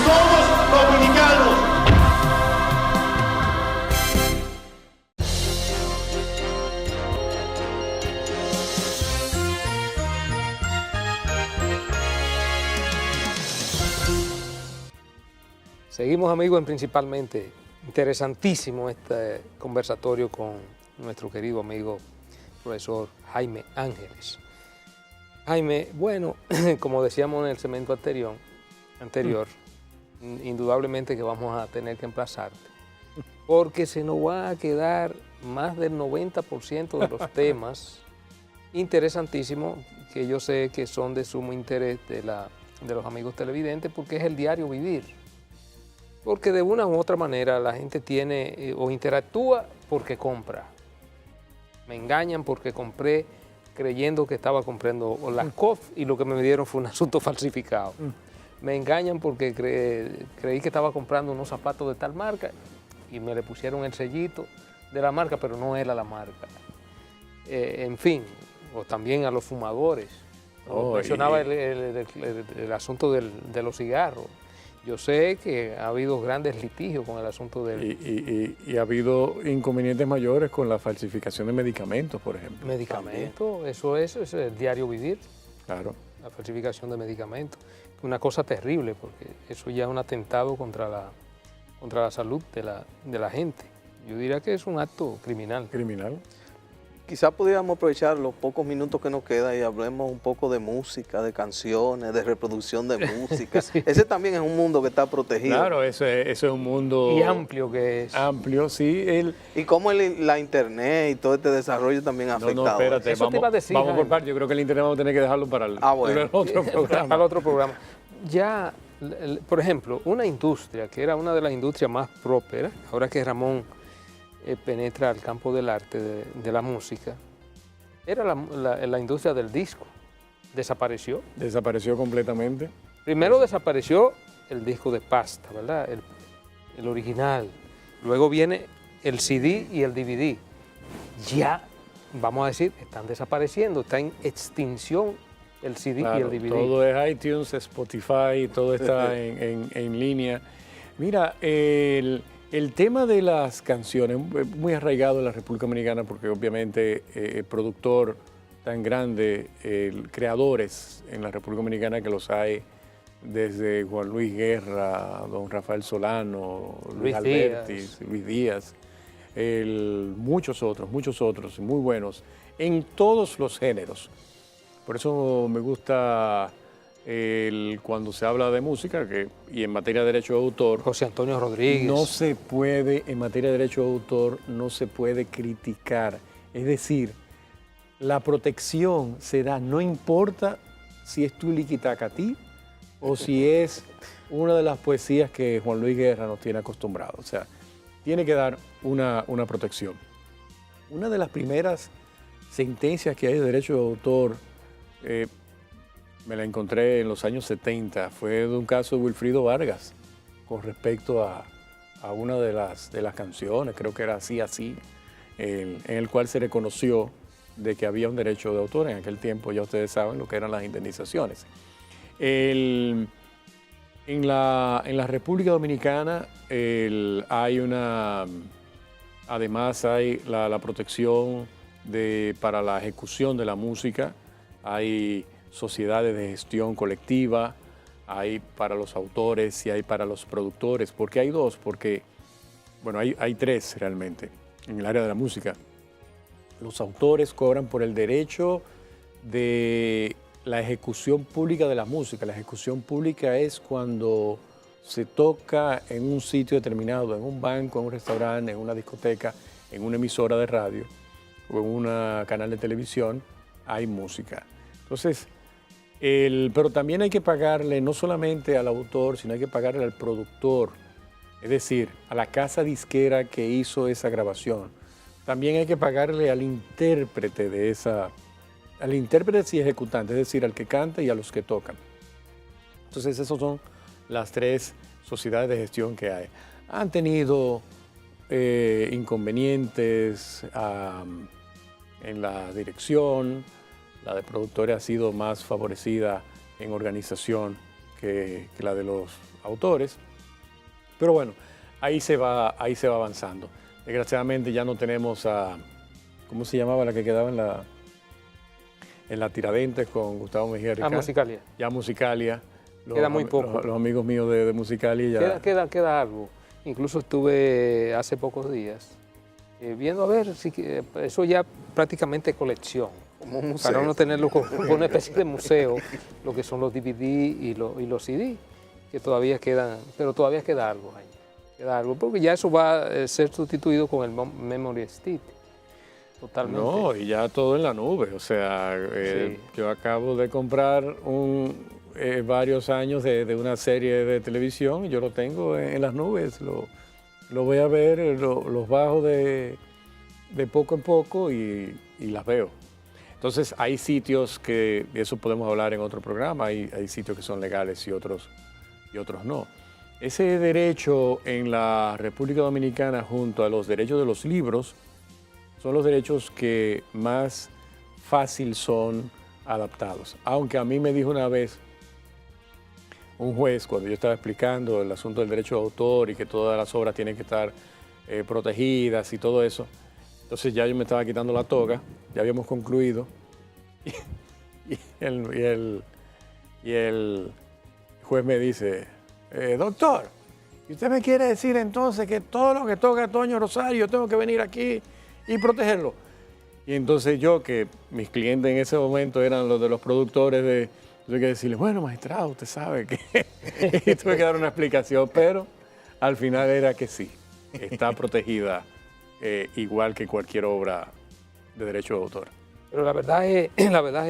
somos dominicanos. Seguimos, amigos, en Principalmente. Interesantísimo este conversatorio con nuestro querido amigo profesor Jaime Ángeles. Jaime, bueno, como decíamos en el segmento anterior, indudablemente que vamos a tener que emplazarte, porque se nos va a quedar más del 90% de los temas interesantísimos que yo sé que son de sumo interés de los amigos televidentes, porque es el diario vivir. Porque de una u otra manera la gente tiene o interactúa porque compra. Me engañan porque compré creyendo que estaba comprando la COF y lo que me dieron fue un asunto falsificado. Me engañan porque creí que estaba comprando unos zapatos de tal marca y me le pusieron el sellito de la marca, pero no era la marca. En fin, o también a los fumadores. Mencionaba el asunto de los cigarros. Yo sé que ha habido grandes litigios con el asunto del... Y ha habido inconvenientes mayores con la falsificación de medicamentos, por ejemplo. Medicamentos, eso es el diario vivir. Claro. La falsificación de medicamentos. Una cosa terrible, porque eso ya es un atentado contra la salud de la gente. Yo diría que es un acto criminal. Criminal. Quizás pudiéramos aprovechar los pocos minutos que nos quedan y hablemos un poco de música, de canciones, de reproducción de música. Sí. Ese también es un mundo que está protegido. Claro, eso es un mundo... Y amplio que es. Amplio, sí. Y cómo la internet y todo este desarrollo también ha afectado. No, espérate, eso te iba a decir, vamos por parte. Yo creo que el internet vamos a tener que dejarlo para el otro programa. Para el otro programa. Ya, por ejemplo, una industria que era una de las industrias más prósperas, ahora que Ramón penetra al campo del arte, de la música, era la industria del disco. Desapareció. Desapareció completamente. Primero desapareció el disco de pasta, ¿verdad? El original. Luego viene el CD y el DVD. Ya, vamos a decir, están desapareciendo, está en extinción el CD y el DVD. Todo es iTunes, Spotify, todo está en línea. Mira, el tema de las canciones es muy arraigado en la República Dominicana porque obviamente el productor tan grande, creadores en la República Dominicana que los hay desde Juan Luis Guerra, don Rafael Solano, Luis Alberti, Luis Díaz, muchos otros, muy buenos, en todos los géneros. Por eso me gusta cuando se habla de música y en materia de derecho de autor. José Antonio Rodríguez. No se puede, en materia de derecho de autor, no se puede criticar. Es decir, la protección se da, no importa si es tu liquitacatí o si es una de las poesías que Juan Luis Guerra nos tiene acostumbrados. O sea, tiene que dar una protección. Una de las primeras sentencias que hay de derecho de autor, me la encontré en los años 70, fue de un caso de Wilfrido Vargas con respecto a una de las canciones, creo que era Así, Así, en el cual se reconoció de que había un derecho de autor. En aquel tiempo ya ustedes saben lo que eran las indemnizaciones. En la República Dominicana además hay la protección para la ejecución de la música, hay sociedades de gestión colectiva, hay para los autores y hay para los productores. ¿Por qué hay dos? Porque, bueno, hay tres realmente en el área de la música. Los autores cobran por el derecho de la ejecución pública de la música. La ejecución pública es cuando se toca en un sitio determinado, en un banco, en un restaurante, en una discoteca, en una emisora de radio o en un canal de televisión, hay música. Entonces, pero también hay que pagarle no solamente al autor, sino hay que pagarle al productor, es decir, a la casa disquera que hizo esa grabación. también hay que pagarle al intérprete al intérprete y ejecutante, es decir, al que canta y a los que tocan. Entonces, esas son las 3 sociedades de gestión que hay. Han tenido inconvenientes en la dirección. La de productores ha sido más favorecida en organización que la de los autores. Pero bueno, ahí se va avanzando. Desgraciadamente ya no tenemos a, ¿cómo se llamaba la que quedaba en la Tiradentes con Gustavo Mejía Ricard? Musicalia. Ya Musicalia. Queda muy poco. Los amigos míos de Musicalia ya... Queda algo. Incluso estuve hace pocos días viendo a ver si eso ya prácticamente colección. Como un museo. Para no tenerlo como una especie de museo, lo que son los DVD y los CD, que todavía quedan, pero todavía queda algo ahí. Queda algo, porque ya eso va a ser sustituido con el Memory Stick. Totalmente. No, y ya todo en la nube. O sea, Sí. yo acabo de comprar varios años de una serie de televisión y yo lo tengo en las nubes. Lo voy a ver, los bajo de poco en poco y las veo. Entonces, hay sitios que, de eso podemos hablar en otro programa, hay sitios que son legales y otros no. Ese derecho en la República Dominicana, junto a los derechos de los libros, son los derechos que más fácil son adaptados. Aunque a mí me dijo una vez un juez, cuando yo estaba explicando el asunto del derecho de autor y que todas las obras tienen que estar protegidas y todo eso, entonces ya yo me estaba quitando la toga, ya habíamos concluido, y el juez me dice, doctor, ¿y usted me quiere decir entonces que todo lo que toca Toño Rosario yo tengo que venir aquí y protegerlo? Y entonces yo, que mis clientes en ese momento eran los de los productores, tuve que decirle, bueno, magistrado, usted sabe que... y tuve que dar una explicación, pero al final era que sí, está protegida igual que cualquier obra de derecho de autor. Pero la verdad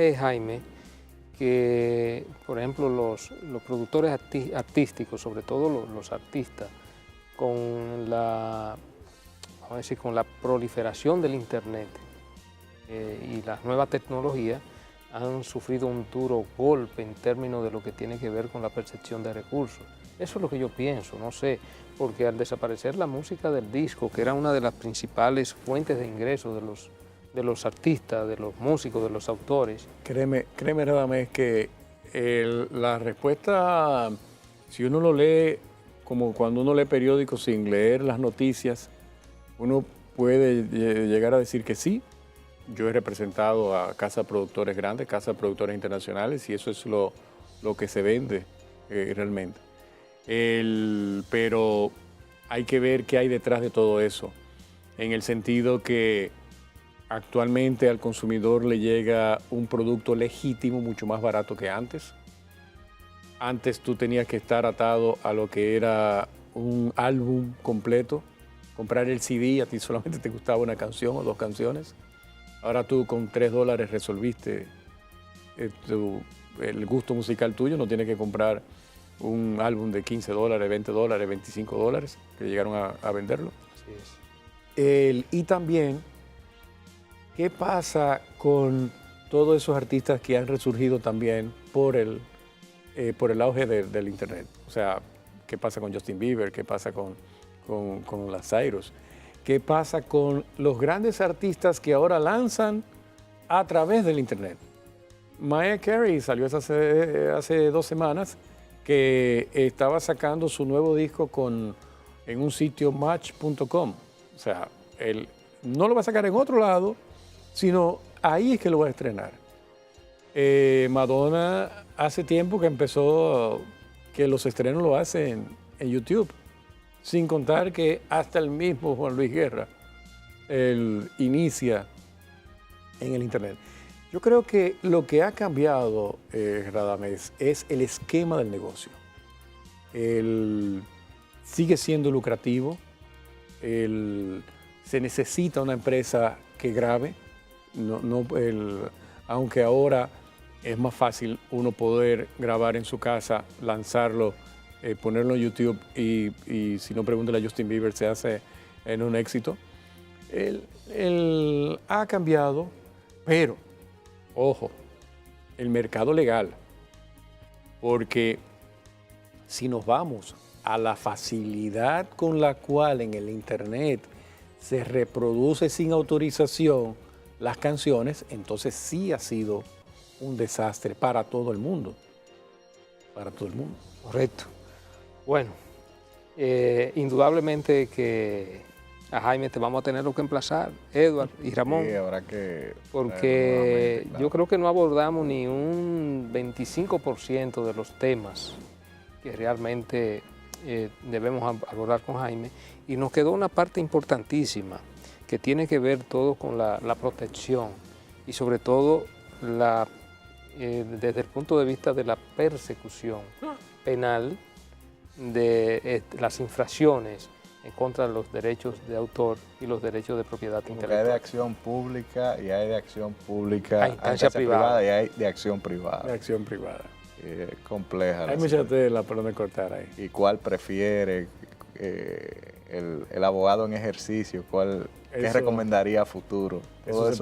es, Jaime, que, por ejemplo, los productores artísticos, sobre todo los artistas, con la proliferación del Internet y las nuevas tecnologías, han sufrido un duro golpe en términos de lo que tiene que ver con la percepción de recursos. Eso es lo que yo pienso, no sé, porque al desaparecer la música del disco, que era una de las principales fuentes de ingresos de los artistas, de los músicos, de los autores. Créeme Radamés, que la respuesta, si uno lo lee, como cuando uno lee periódicos sin leer las noticias, uno puede llegar a decir que sí. Yo he representado a casas de productores grandes, casas de productores internacionales, y eso es lo que se vende realmente. Pero hay que ver qué hay detrás de todo eso, en el sentido que actualmente al consumidor le llega un producto legítimo mucho más barato que antes. Antes tú tenías que estar atado a lo que era un álbum completo, comprar el CD, a ti solamente te gustaba una canción o 2 canciones. Ahora tú con $3 resolviste el gusto musical tuyo, no tienes que comprar un álbum de $15, $20, $25 que llegaron a venderlo. Así es. Y también, ¿qué pasa con todos esos artistas que han resurgido también por el auge del Internet? O sea, ¿qué pasa con Justin Bieber? ¿Qué pasa con las Cyrus? ¿Qué pasa con los grandes artistas que ahora lanzan a través del Internet? Mariah Carey salió hace 2 semanas que estaba sacando su nuevo disco en un sitio match.com. O sea, él no lo va a sacar en otro lado, sino ahí es que lo va a estrenar. Madonna hace tiempo que empezó que los estrenos lo hacen en YouTube. Sin contar que hasta el mismo Juan Luis Guerra inicia en el Internet. Yo creo que lo que ha cambiado, Radamés, es el esquema del negocio. Sigue siendo lucrativo, se necesita una empresa que grabe, aunque ahora es más fácil uno poder grabar en su casa, lanzarlo, ponerlo en YouTube y si no, pregúntale a Justin Bieber, se hace en un éxito. Ha cambiado, pero, ojo, el mercado legal, porque si nos vamos a la facilidad con la cual en el Internet se reproduce sin autorización las canciones, entonces sí ha sido un desastre para todo el mundo. Para todo el mundo. Correcto. Bueno, indudablemente que a Jaime te vamos a tener que emplazar, Edward y Ramón. Sí, habrá que... Porque claro. yo creo que no abordamos ni un 25% de los temas que realmente debemos abordar con Jaime, y nos quedó una parte importantísima que tiene que ver todo con la protección y sobre todo desde el punto de vista de la persecución penal de las infracciones en contra de los derechos de autor y los derechos de propiedad intelectual. Hay de acción pública y hay de acción pública a instancia privada y hay de acción privada. De acción privada. Compleja. Hay mucha tela por donde cortar ahí. ¿Y cuál prefiere el abogado en ejercicio? ¿Qué recomendaría a futuro? Eso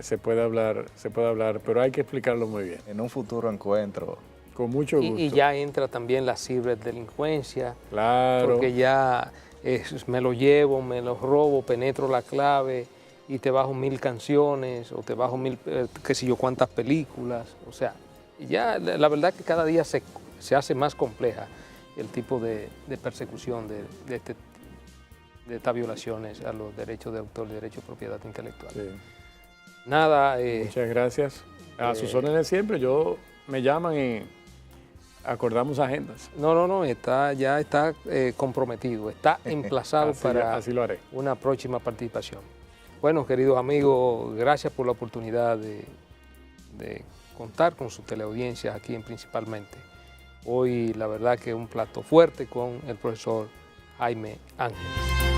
se puede hablar, pero hay que explicarlo muy bien. En un futuro encuentro. Con mucho gusto. Y ya entra también la ciberdelincuencia. Claro. Porque ya me lo llevo, me lo robo, penetro la clave y te bajo 1000 canciones o te bajo 1000, qué sé yo, cuántas películas. O sea, ya la verdad que cada día se hace más compleja el tipo de persecución de estas violaciones a los derechos de autor y derechos de propiedad intelectual. Sí. Nada. Muchas gracias. A sus órdenes siempre. Me llaman y acordamos agendas. No, ya está comprometido, está emplazado para así lo haré. Una próxima participación. Bueno, queridos amigos, gracias por la oportunidad de contar con su teleaudiencia aquí en Principalmente. Hoy la verdad que un plato fuerte con el profesor Jaime Ángeles.